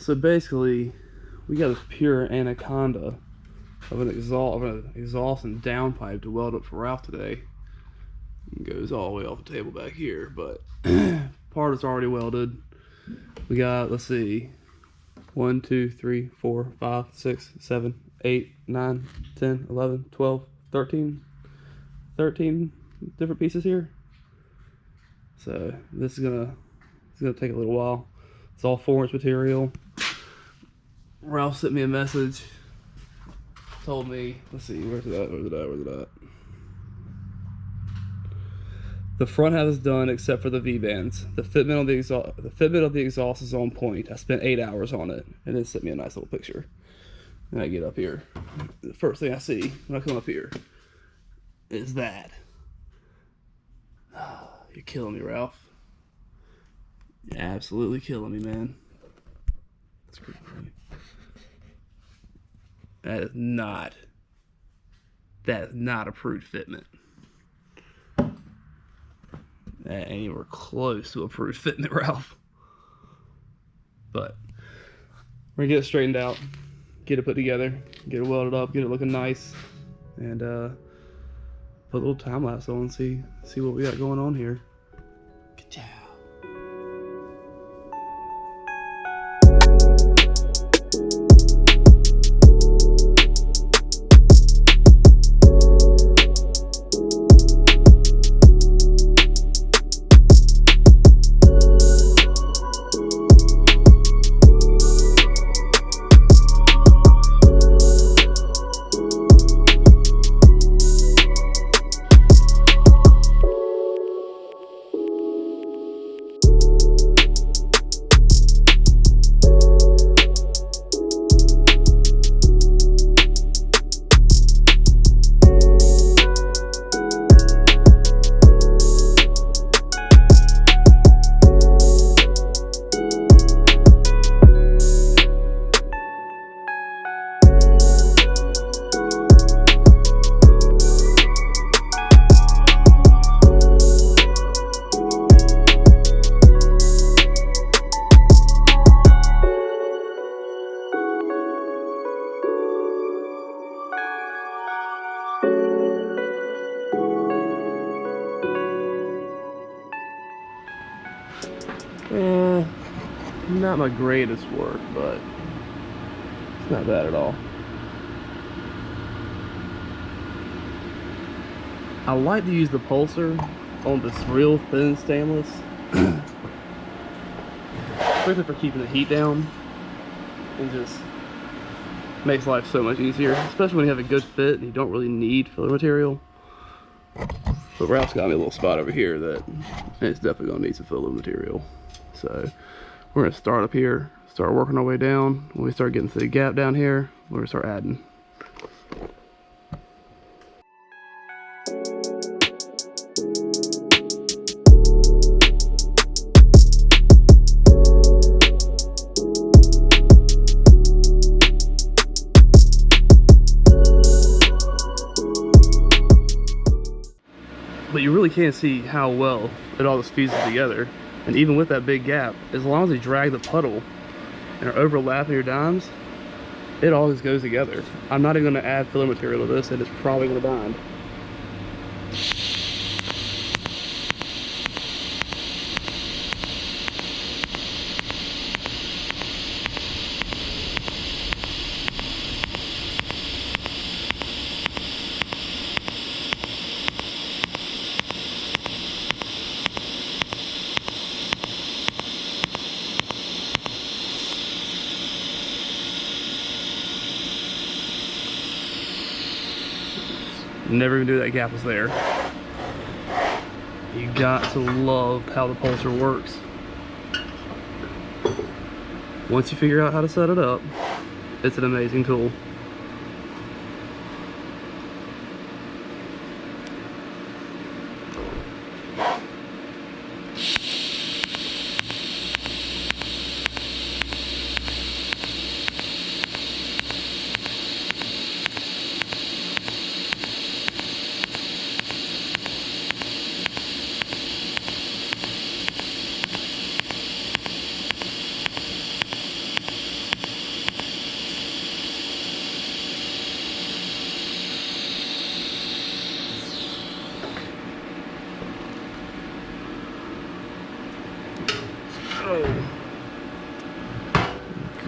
So basically, we got this pure anaconda of an exhaust and downpipe to weld up for Ralph today. It goes all the way off the table back here, but part is already welded. We got, let's see, 1, 2, 3, 4, 5, 6, 7, 8, 9, 10, 11, 12, 13 different pieces here. So this is gonna take a little while. It's all 4-inch material. Ralph sent me a message, told me, let's see, where's it at? The front half is done except for the V-bands. The fitment of the exhaust is on point. I spent 8 hours on it, and then sent me a nice little picture. And I get up here. The first thing I see when I come up here is that. Oh, you're killing me, Ralph. You're absolutely killing me, man. That's pretty funny. That is not approved fitment. That ain't even close to approved fitment, Ralph. But we're gonna get it straightened out, get it put together, get it welded up, get it looking nice, and put a little time lapse on and see what we got going on here. Good job. Not my greatest work, but it's not bad at all. I like to use the pulser on this real thin stainless, especially for keeping the heat down. It just makes life so much easier, especially when you have a good fit and you don't really need filler material. But Ralph's got me a little spot over here that it's definitely gonna need some filler material. So we're gonna start up here, start working our way down. When we start getting to the gap down here, we're gonna start adding. But you really can't see how well it all just fuses together. And even with that big gap, as long as you drag the puddle and are overlapping your dimes, it all just goes together. I'm not even gonna add filler material to this, and it's probably gonna bind. Never even knew that gap was there. You got to love how the pulser works. Once you figure out how to set it up, it's an amazing tool.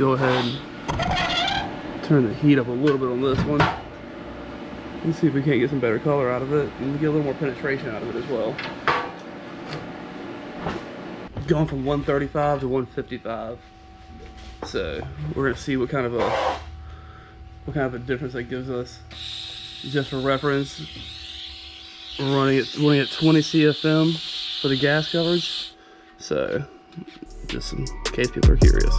go ahead and turn the heat up a little bit on this one. Let's see if we can't get some better color out of it and get a little more penetration out of it as well. Going from 135 to 155. So we're gonna see what kind of a difference that gives us. Just for reference, we're running at 20 CFM for the gas coverage. So just in case people are curious.